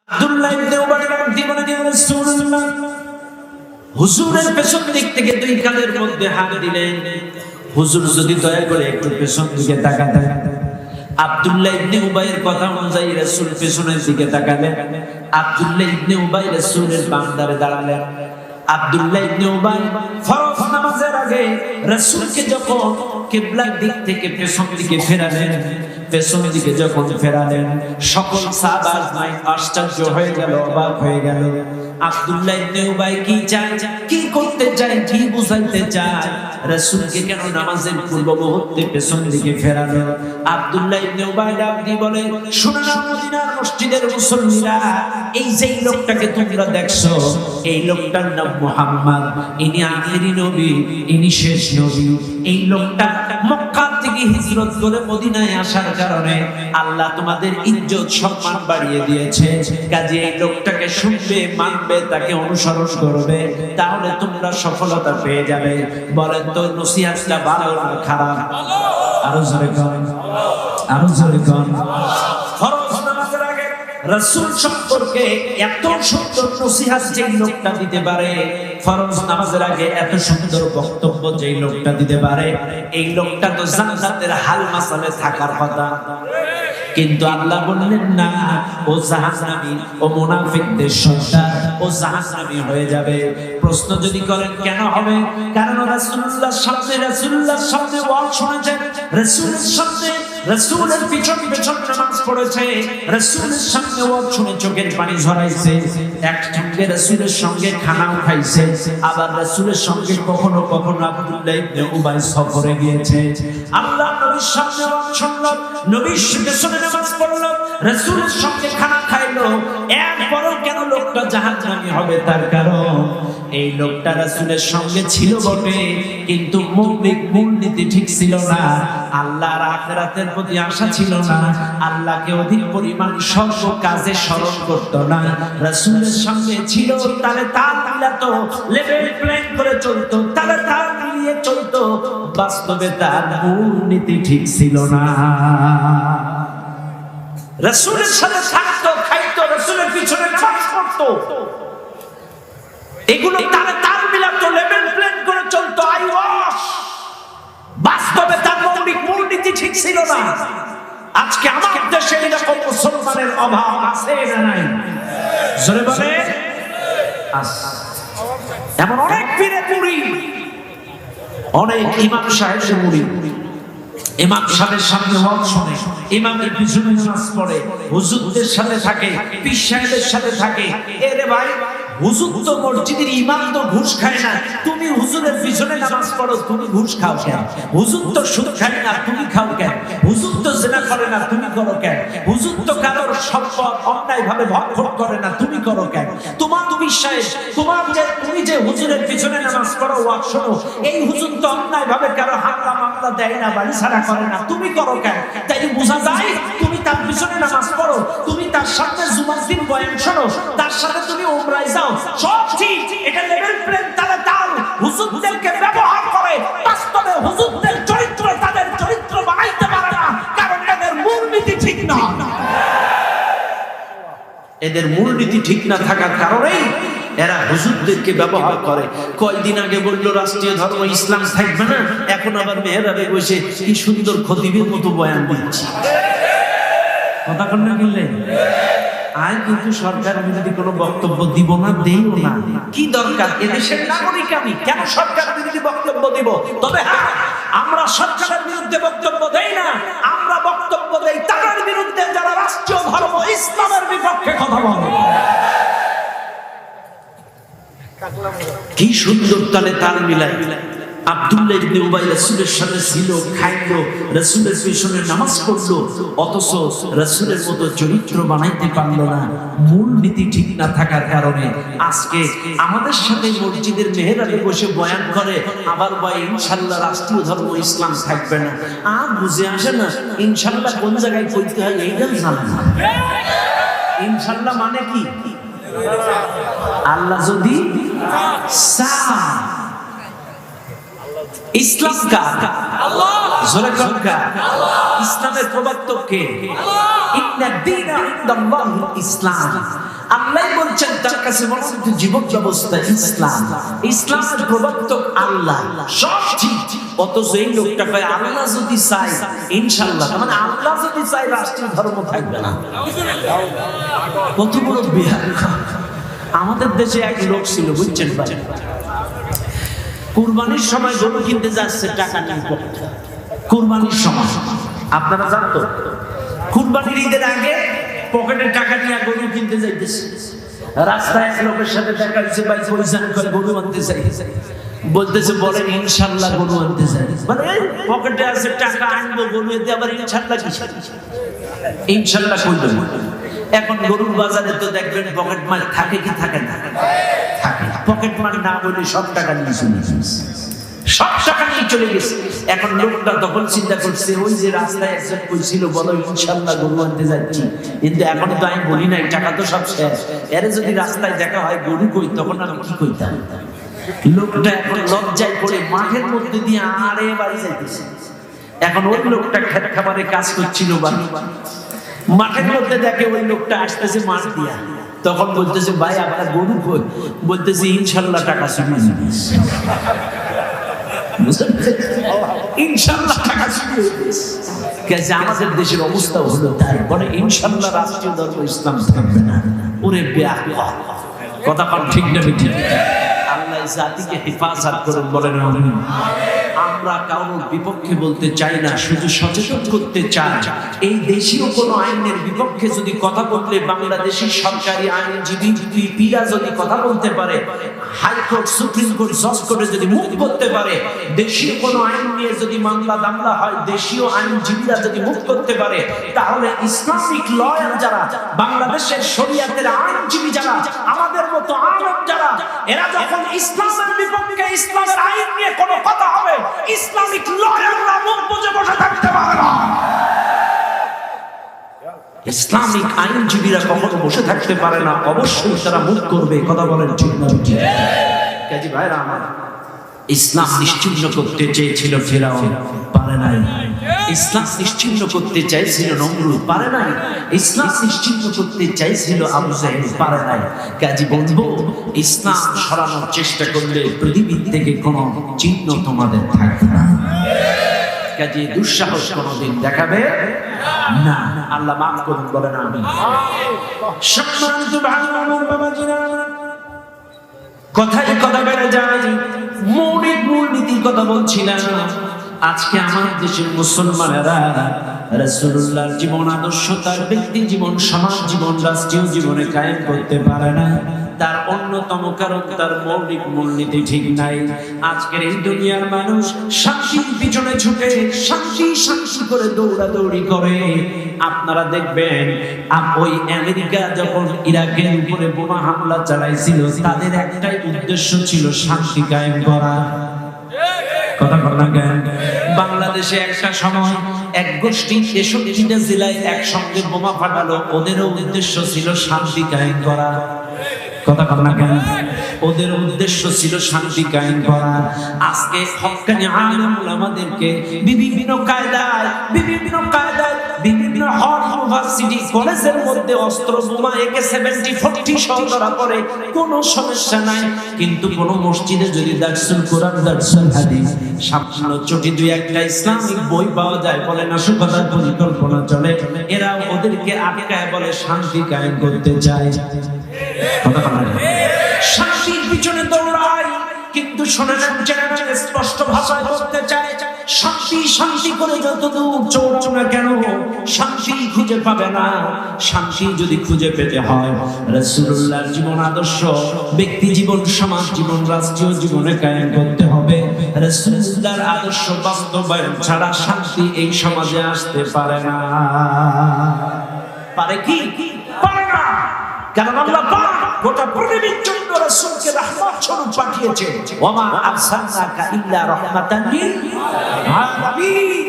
আব্দুল্লাহ ইবনে উবাই রাদিয়াল্লাহু আনহু রাসূলুল্লাহ হুজুরের পেছন দিক থেকে দুই কাঁধের মধ্যে হাত দিলেন। হুজুর যদি দয়া করে একটু পেছন দিকে তাকাতেন। আব্দুল্লাহ ইবনে উবাইয়ের কথা অনুযায়ী রাসূল পেছনের দিকে তাকালেন। আব্দুল্লাহ ইবনে উবাই রাসূলের বান্দারে দাঁড়ালেন। আব্দুল্লাহ ইবনে উবাই ফরজ নামাজের আগে রাসূলকে যখন কিবলার দিক থেকে পেছন দিকে ফেরালেন, পেছন দিকে যখন ফেরালেন, সকল সাহাবা আশ্চর্য হয়ে গেল, অবাক হয়ে গেল। আব্দুল্লাহ ইবনে উবাই কি চায়, কি করতে চায়, কি বুঝাইতে চায়? রাসূলকে কেন নামাজের পূর্ব মুহূর্তে পেছন দিকে ফেরালো? আব্দুল্লাহ ইবনে উবাই ডাক দিয়ে বলে, শোনো না মদিনার মসজিদের মুসল্লিরা, এই যেই লোকটাকে তোমরা দেখছো, এই লোকটার নাম মুহাম্মদ। ইনি আখিরি নবী, ইনি শেষ নবী। এই লোকটা মক্কা থেকে হিজরত করে মদিনায় আসার কারণে আল্লাহ তোমাদের ইজ্জত সম্মান বাড়িয়ে দিয়েছে। কাজে এই লোকটাকে শুনবে, মানবে, তাকে অনুসরণ করবে, তাহলে তোমরা সফলতা পেয়ে যাবে। বলেন তো নসিহতটা ভালো না খারাপ? আরো জোরে করেন, আরো জোরে করেন। ফরজ নামাজের আগে রাসূল সম্পর্কে এত সুন্দর নসিহত যেই লোকটা দিতে পারে, ফরজ নামাজের আগে এত সুন্দর বক্তব্য যেই লোকটা দিতে পারে, এই লোকটা তো জান্নাতের হাল মাসালে থাকার কথা। কিন্তু আল্লাহ বললেন না, ও জাহান্নামী, ও মুনাফিকদের সর্দার, ও জাহান্নামী হয়ে যাবে। প্রশ্ন যদি করেন কেন হবে? কারণ রাসূলুল্লাহর সামনে ওয়াজ শুনেছেন, রাসূলের সামনে, রাসূলের পিছন পিছন নামাজ পড়েছে, রাসূলের সামনে ওয়াজ শুনে চোখের পানি ঝরাইছে, একসঙ্গে রাসূলের সঙ্গে খানাও খাইছে, আবার রাসূলের সঙ্গে কখনো কখনো আব্দুল্লাহ ইবনে উবাই সফরে গিয়েছে। আল্লাহ নবীর সামনে ওয়াজ শুনল, নবীর পেছনে নামাজ পড়ল, রাসূলের সঙ্গে খানা খাইলো, এরপরও কেন লোকটা জাহান্নামী হবে? তার কারণ এই লোকটা রাসূলের সঙ্গে ছিল বটে, কিন্তু মৌলিক মূলনীতি ঠিক ছিল না, আল্লাহর আখিরাতের প্রতি আশা ছিল না, আল্লাহকে অধিক পরিমাণ সর্ব কাজে স্মরণ করত না। রাসূলের সঙ্গে ছিল, তাহলে তাল মিলাতো, লেভেল প্ল্যান করে চলতো, তাহলে তাল মিলিয়ে চলতো, বাস্তবে তার মূলনীতি ঠিক ছিল না। রাসূলের সাথে থাকতো, খাইতো, রাসূলের পিছনে নামাজ পড়তো, এগুলো তারে তাল মিলাতো, লেভেল প্ল্যান করে চলতো, আই ওয়াশ, বাস্তবে তার মৌলিক মূলনীতি ঠিক ছিল না। আজকে আমাদের দেশে এরকম মুসলমানের অভাব আছে না নাই? জোরে বলে আছে। এমন অনেক পীরে মুড়ি, অনেক ইমাম সাহেবের মুড়ি, ইমাম সাহেবের সামনে ওয়াজ শুনে, ইমামের পিছনে নামাজ পড়ে, হুজুরদের সাথে থাকে, পীর সাহেবের সাথে থাকে। এরে ভাই, হুজুর তো মসজিদের ইমাম তো ঘুষ খায় না, তুমি হুজুরের পিছনে নামাজ পড়ো, তুমি ঘুষ খাও কেন? হুজুর তো সুদ খায় না, তুমি খাও কেন? হুজুর তো জিনা করে না, তুমি করো কেন? হুজুর তো কারোর সম্পদ অন্যায় ভাবে ভক্ষণ করে না, তুমি করো কেন? তোমার বিশ্বাস, তুমি যে হুজুরের পিছনে নামাজ পড়ো, ওয়াজ শোনো, এই হুজুর তো অন্যায় ভাবে কারো হামলা মামলা দেয় না, বাড়ি ছাড়া করে না, তুমি করো কেন? তাই বোঝা যায় তুমি তার পিছনে নামাজ পড়ো, তুমি তার সাথে জুমার দিন বয়ান শোনো, তার সাথে তুমি উমরায় যাও, সব ঠিক, এটা লেভেল প্লেন। তাহলে তার হুজুরদেরকে ব্যবহার করে, বাস্তবে হুজুরদের চরিত্র তাদের চরিত্র বানাইতে পারে না, কারণ এদের মূলনীতি ঠিক না। এদের মূলনীতি ঠিক না থাকার কারণেই এরা হুজুরদেরকে ব্যবহার করে। কয়দিন আগে বললো রাষ্ট্রীয় ধর্ম ইসলাম থাকবে না, এখন আবার মেহরাবে বসে কি সুন্দর খতিবের মতো বয়ান দিচ্ছে। কথা কন না বললেন? আজ কিন্তু সরকার বিরোধী কোনো বক্তব্য দিব না, দেইও না। কি দরকার? এদেশের নাগরিক আমি, কেন সরকার বিরোধী বক্তব্য দিব? তবে হ্যাঁ, আমরা সরকারের বিরুদ্ধে বক্তব্য দেই না, আমরা বক্তব্য দেই তাদের বিরুদ্ধে যারা রাষ্ট্রীয় ধর্ম ইসলামের বিপক্ষে কথা বলে। কি সুন্দর তালে তাল মিলাই। আব্দুল্লাহ ইবনে উবাই রাসূলের সাথে ছিল, খাইলো, রাসূলের পিছনে নামাজ পড়লো, অথচ রাসূলের মতো চরিত্র বানাইতে পারলো না, মূল নীতি ঠিক না থাকার কারণে। আজকে আমাদের সাথে মসজিদের মেহরাবে বসে বয়ান করে, আবার বলে ইনশাআল্লাহ রাষ্ট্রীয় ধর্ম ইসলাম থাকবে না। আর বুঝে আসে না ইনশাআল্লাহ কোন জায়গায় কইতে হয়, এইটাও জানে না। ইনশাআল্লাহ মানে কি? আল্লাহ যদি চায়। ইসলাম কার? আল্লাহ। জোরে কথা, ইসলামের প্রবর্তক কে? ইন্না দীনা ইনদাল্লাহিল ইসলাম। আল্লাহ বলছেন তার কাছে মনোনীত জীবন ব্যবস্থা ইসলাম। ইসলামের প্রবর্তক আল্লাহ, সব ঠিক। অথচ এই লোকটা কয় আল্লাহ যদি চাই ইনশাআল্লাহ, মানে আল্লাহ যদি চাই রাষ্ট্রীয় ধর্ম থাকবে না। কত বড় বিহার। আমাদের দেশে এক লোক ছিল, বুঝছেন ভাই, কুরবানির সময় গরু কিনতে যাচ্ছে টাকা নিয়ে পকেটে। কুরবানির সময় আপনারা জানতো, কুরবানির ঈদের আগে পকেটে টাকা নিয়ে গরু কিনতে যাইতেছে। রাস্তায় এক লোকের সাথে দেখা হয়েছে, ভাই পয়সান করে গরু আনতে চাই। বলতেছে বলেন ইনশাআল্লাহ গরু আনতে চাই, মানে পকেটে আছে টাকা, আনবো গরু, এতে আবার ইনশাআল্লাহ কি? ইনশাআল্লাহ কই দেব। এখন গরুর বাজারে তো দেখবেন পকেট মার থাকে কি থাকে না? থাকে। পকেট মার না বলে সব টাকা নিয়ে চলে গেছে, সব টাকা নিয়ে চলে গেছে। এখন লোকটা তখন চিন্তা করছে, ওই যে রাস্তায় একজন কইছিল বলো ইনশাআল্লাহ গরু আনতে যাচ্ছি, কিন্তু এখন তো আমি বলি নাই, টাকা তো সব শেষ। এর যদি রাস্তায় দেখা হয় গরু কই, তখন আমি কি কইতাম? লোকটা এখন লজ্জায় পড়ে মাঠের মধ্যে দিয়ে আরে বাড়ি যাইতেছে। এখন ওই লোকটা খেত খামারে কাজ করছিল, বাড়ি মাঠের মধ্যে দেখে ওই লোকটা আসতেছে মাঠ দিয়া। তখন বলতেছে ভাই আপনার গরু কই? বলতেছে ইনশাআল্লাহ টাকা চুরি হয়ে ইনশাআল্লাহ টাকা চুরি হয়ে গেছে। আমাদের দেশের অবস্থা হলো তাই, বলে ইনশাআল্লাহ রাষ্ট্রীয় ধর্ম ইসলাম থাকবে না। ওরে বেয়া কথা কম, ঠিক না ঠিক? আল্লাহ জাতিকে হেফাজত করুন, বলেন আমিন। আমরা কারোর বিপক্ষে বলতে চাই না, শুধু সচেতন করতে চাই। এই দেশীয় কোন আইনের বিপক্ষে যদি কথা বললে বাংলাদেশের সরকারি আইনজীবী পিরা যদি কথা বলতে পারে, হাইকোর্ট সুপ্রিম কোর্ট জজ কোর্টে যদি মুখ করতে পারে, দেশীয় কোন আইন নিয়ে যদি মামলা দামলা হয়, দেশীয় আইনজীবীরা যদি মুখ করতে পারে, তাহলে ইসলামিক লয়ার যারা, বাংলাদেশের শরিয়াতের আইনজীবী যারা, আমাদের মতো আলেম যারা, এরা যখন ইসলামের বিপক্ষে ইসলামের আইন নিয়ে কোনো কথা হবে, ইসলামিক লয়াররা মুখ বুজে বসে থাকতে পারে না। ইসলামিক আইনজীবীরা কখনো বসে থাকতে পারে না, অবশ্যই তারা মুখ করবে। কথা বলেন ঠিক না? কাজী ভাইরা আমার, ইসলাম নিশ্চিহ্ন করতে চেয়েছিল ফেরাউন, পারে নাই। ইসলাম নিশ্চিহ্ন করতে চাইছিল নমরুদ, পারে নাই। ইসলাম নিশ্চিহ্ন করতে চাইছিল আবু জাহেল, পারে নাই। কাজী বলবো, ইসলাম সরানোর চেষ্টা করলে পৃথিবী থেকে কোনো চিহ্ন তোমাদের থাকবে না। কাজী দুঃসাহস কোনোদিন দেখাবে না। আল্লাহ মাফ করুন, বলেন আমিন। সম্মানিত ভাই আমার, বাবাজিরা, কথাই কথা বেড়ে যায়, মৌলিক মূলনীতির কথা বলছিলাম। আজকে আমার দেশের মুসলমানেরা রাসূলুল্লাহর জীবন আদর্শ, তার ব্যক্তি জীবন, সমাজ জীবন, রাষ্ট্রীয় জীবনে কায়েম করতে পারে না। তার অন্যতম কারণ তার মৌলিক মূলনীতি ঠিক নাই। আজকের এই দুনিয়ার মানুষ শান্তির পিছনে ছুটে শান্তি শান্তি করে দৌড়াদৌড়ি করে। আপনারা দেখবেন ওই আমেরিকা যখন ইরাকের উপরে বোমা হামলা চালাইছিল, তাদের একটাই উদ্দেশ্য ছিল শান্তি কায়েম করা। কথা বলা কেন? বাংলাদেশে একটা সময় এক গোষ্ঠী ৬৩টা জেলায় একসঙ্গে বোমা ফাটালো, ওদেরও উদ্দেশ্য ছিল শান্তি কায়েম করা। কথা বলা কেন? ওদের উদ্দেশ্য ছিল শান্তি কায়েম করা। আজকে হক্কানি আলেম ওলামাদেরকে বিভিন্ন কায়দায় বিভিন্ন ইউনিভার্সিটি কলেজের মধ্যে অস্ত্র বোমা AK-70 সহ ধরা পড়ে, কোনো সমস্যা নাই। কিন্তু কোন মসজিদে যদি দারসুল কোরআন, দারসুল হাদিস, সামান্য চটি দুই একটা ইসলামিক বই পাওয়া যায়, বলে নাশকতার পরিকল্পনা চলে, এরা ওদেরকে আটকায় বলে শান্তি কায়েম করতে চায়। শান্তির পিছনে দৌড়ায়, কিন্তু শোনেন স্পষ্ট ভাষায় বলতে চায়, শান্তি শান্তি করে যতদূর চৌড়াও না কেন, শান্তি খুঁজে পাবে না। শান্তি যদি খুঁজে পেতে হয়, রাসূলুল্লাহর জীবন আদর্শ, ব্যক্তি জীবন, সমাজ জীবন, রাষ্ট্রীয় জীবনে কায়েম করতে হবে। রাসূলুল্লাহর আদর্শ বাস্তবায়ন ছাড়া শান্তি এই সমাজে আসতে পারে না। পারে কি? পারে না। কারণ আল্লাহ পাক গোটা পৃথিবীর জন্য রাসূলকে রাহমত স্বরূপ পাঠিয়েছেন। ওয়া মা আরসালনাকা ইল্লা রাহমাতান লিল আলামিন।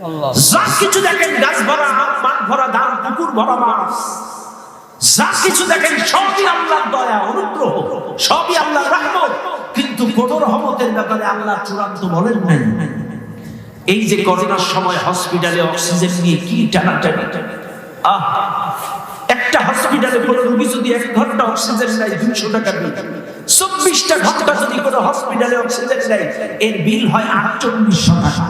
আল্লাহ, যা কিছু দেখেন গাছ ভরা আম, মাঠ ভরা ধান, পুকুর ভরা মাছ, যা কিছু দেখেন সবই আল্লাহর দয়া, অনুগ্রহ, সবই আল্লাহর রহমত। কিন্তু কোন রহমতের ব্যাপারে আল্লাহ চূড়ান্ত বলেন নাই। এই যে করোনার সময় হসপিটালে অক্সিজেন নিয়ে কি টানাটানি, একটা হসপিটালে কোনো রোগী যদি 1 ঘন্টা অক্সিজেন নেয় 200 টাকা বিল, 24টা ঘন্টা যদি কোনো হসপিটালে অক্সিজেন নেয় এর বিল হয় 4800 টাকা।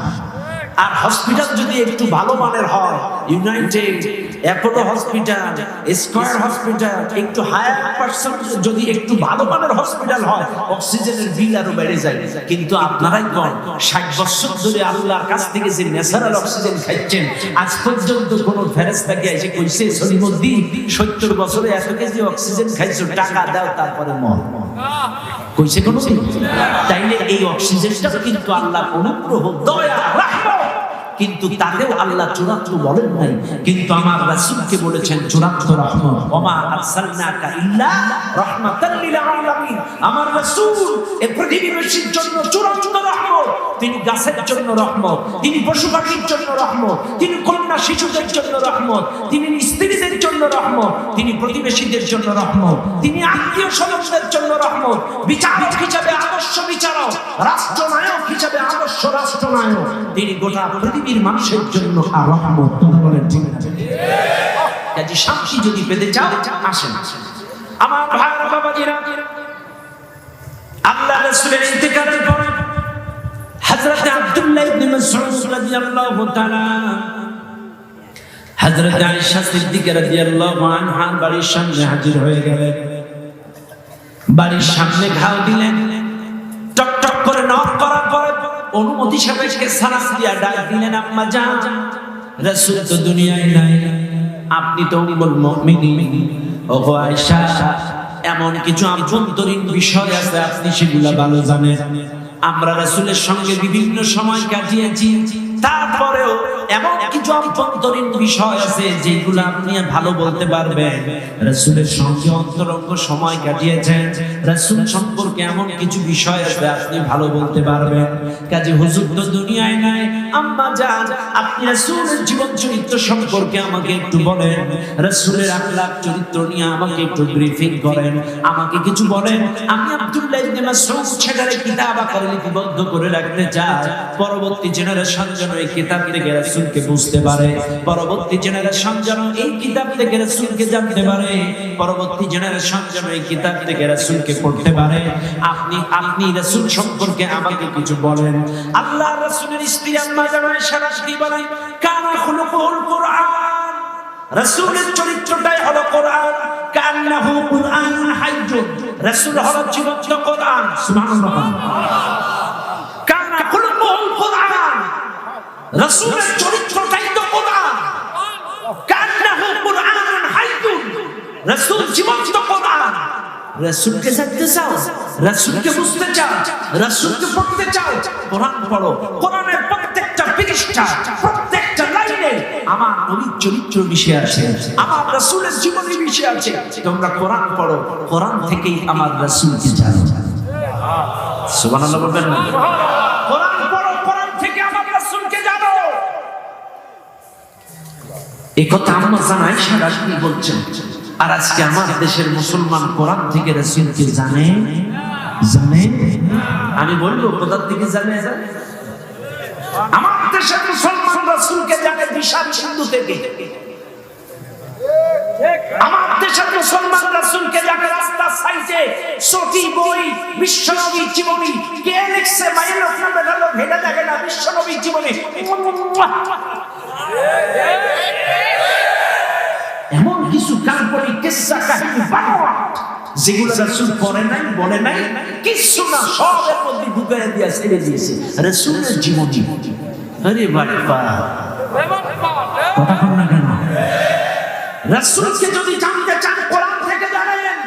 আর হসপিটাল যদি একটু ভালো মানের হয়, United, Apollo hospital, square hospital, একটু হায়ার পার্সেন্ট যদি একটু ভালো মানের হসপিটাল হয়, অক্সিজেনের বিল আরো বেড়ে যায়। কিন্তু আপনারাই কোন 60 বছর ধরে আল্লাহর কাছ থেকে যে ন্যাচারাল অক্সিজেন খাচ্ছেন, আজ পর্যন্ত কোন ফেরেশতাকে এসে কইছে সলিমুদ্দিন 70 বছরে এত কেজি অক্সিজেন খাইছো, টাকা দাও তারপরে মর, কইছে কোন? তাইলে এই অক্সিজেনটা কিন্তু আল্লাহর অনুগ্রহ, দয়া, রহমত, কিন্তু তাকেও আল্লাহ চূড়ান্ত বলেন নাই, কিন্তু আমার রাসূলকে বলেছেন চূড়ান্ত রহমত। ওমা আরসালনাকা ইল্লা রাহমাতাল লিল আলামিন। আমার রাসূল এই পৃথিবীবাসীর জন্য চূড়ান্ত রহমত। তিনি গাছের জন্য রহমত, তিনি পশু পাখির জন্য রহমত, তিনি কন্যা শিশুদের জন্য রহমত, তিনি স্ত্রীদের জন্য রহমত, তিনি প্রতিবেশীদের জন্য রহমত, তিনি আত্মীয় স্বজনদের জন্য রহমত, বিচারক হিসেবে আদর্শ বিচারক, রাষ্ট্রনায়ক হিসেবে আদর্শ রাষ্ট্রনায়ক, তিনি গোটা পৃথিবীর মানুষের জন্য আর রহমত। কথা বলেন ঠিক না? কাজে শান্তি যদি পেতে চাও আসেন। আমার ভাইরা বাবাজিরা, আল্লাহ রাসূলের ইন্তেকালের পরে হযরত আব্দুল্লাহ ইবনে মাসউদ রাদিয়াল্লাহু তাআলা হযরত আয়েশা সিদ্দিকা রাদিয়াল্লাহু আনহা বাড়ির সামনে হাজির হয়ে গেলেন। বাড়ির সামনে ঘাও দিলেন, টক টক করে নক করার পরে অনুমতি সাপেক্ষে সালাম দিয়া ডাক দিলেন, আম্মা জান, রাসূল তো দুনিয়ায় নাই, আপনি তো উম্মুল মুমিনিন। ওগো আয়েশা, এমন কিছু আভ্যন্তরীণ বিষয় আছে আপনি সেগুলা ভালো জানেন। আমরা রাসূলের সঙ্গে বিভিন্ন সময় কাটিয়েছি, তারপরেও এমন কিছু আভ্যন্তরীণ বিষয় আছে যেগুলো আপনি ভালো বলতে পারবেন। রাসূলের সঙ্গে অন্তরঙ্গ সময় কাটিয়েছেন, রাসূল সম্পর্কে এমন কিছু বিষয় আছে আপনি ভালো বলতে পারবেন। কাজে হুজুর তো দুনিয়ায় নাই, আম্মা জান, আপনি রাসূলের জীবন চরিত্র সম্পর্কে আমাকে একটু বলেন, রাসূলের আখলাক চরিত্র নিয়ে আমাকে একটু ব্রিফিং করেন, আমাকে কিছু বলেন। আমি আব্দুল্লাহ ইবনে মাসউদ সেটারে কিতাব আকারে লিপিবদ্ধ করে রাখতে চাই, পরবর্তী জেনারেশন যেন এই কিতাব থেকে রাসূলকে বুঝতে পারে, পরবর্তী জেনারেশন যেন এই কিতাব থেকে রাসূলকে জানতে পারে, পরবর্তী জেনারেশন যেন এই কিতাব থেকে রাসূলকে পড়তে পারে। আপনি রাসূল সম্পর্কে আমাকে কিছু বলেন। আল্লাহর রাসূলের স্ত্রী আম্মা জান আয়েশা রাদিয়াল্লাহু আনহা, কানা খুলুকুল কুরআন, রাসূলের চরিত্রটাই হলো কোরআন। কান্নাহু কুরআনুন হাইয়ুন, রাসূল হলো জীবন্ত কোরআন। সুবহানাল্লাহ। কানা খুলুকুল কুরআন, রাসূলের চরিত্রটাই তো কোরআন। কান্নাহু কুরআনুন হাইয়ুন, রাসূল জীবন্ত কোরআন। রাসূলকে জানতে চাও, রাসূলকে বুঝতে চাও, রাসূলকে পড়তে চাও, কোরআন পড়ো। কোরআনের প্রত্যেকটা পৃষ্ঠা, প্রত্যেকটা লাইনে আমার নবীর চরিত্র মিশে আছে, আমার রাসূলের জীবনী মিশে আছে। তোমরা কোরআন পড়ো, কোরআন থেকেই আমার রাসূলকে জানো। সুবহানাল্লাহ বলবেন না? কোরআন পড়ো, কোরআন থেকে আমার রাসূলকে জানো। এই কথা আম্মা জান আয়েশা রাদিয়াল্লাহু বলছেন। আর আজকে আমার দেশের মুসলমান কোরআন থেকে রাসূলকে জানে? আমি বলবো কোথা থেকে জানে? আমার দেশের মুসলমান রাসূলকে জানে বিশাল সিন্ধু থেকে। আমার দেশের মুসলমান রাসূলকে জানে রাস্তার সাইডে সটি বই, বিশ্বনবীর জীবনী কে লিখছে মাইল আপনাদের হলো ভেদা দেখে না, বিশ্বনবীর জীবনী। এমন কিছু কাল্পনিক কিসসা কাহিনী বানানো যেগুলো রাসূল করে নাই, বলে নাই, কিছু না, সবের মধ্যে ঢুকাইয়া দিয়া ছেড়ে দিয়েছে রাসূলের জীবনী। আরে বাবা, কথা বল না কেন? রাসূলকে যদি জানতে চান কোরআন থেকে জানেন।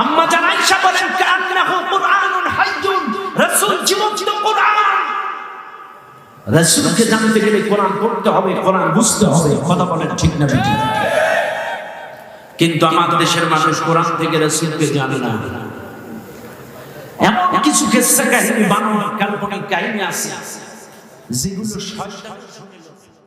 আম্মা জান আয়েশা বলেন, কান্নাহু কুরআনুন হাইয়ুন, রাসূল জীবন্ত কোরআন। রাসূলকে জানতে গেলে কোরআন পড়তে হবে, কোরআন বুঝতে হবে। কথা বলেন ঠিক না ঠিক? কিন্তু আমাদের দেশের মানুষ কোরআন থেকে রাসূলকে জানে না। এমন কিছু কিসসা কাহিনী বানানো কাল্পনিক কাহিনী আছে যেগুলো শয়তান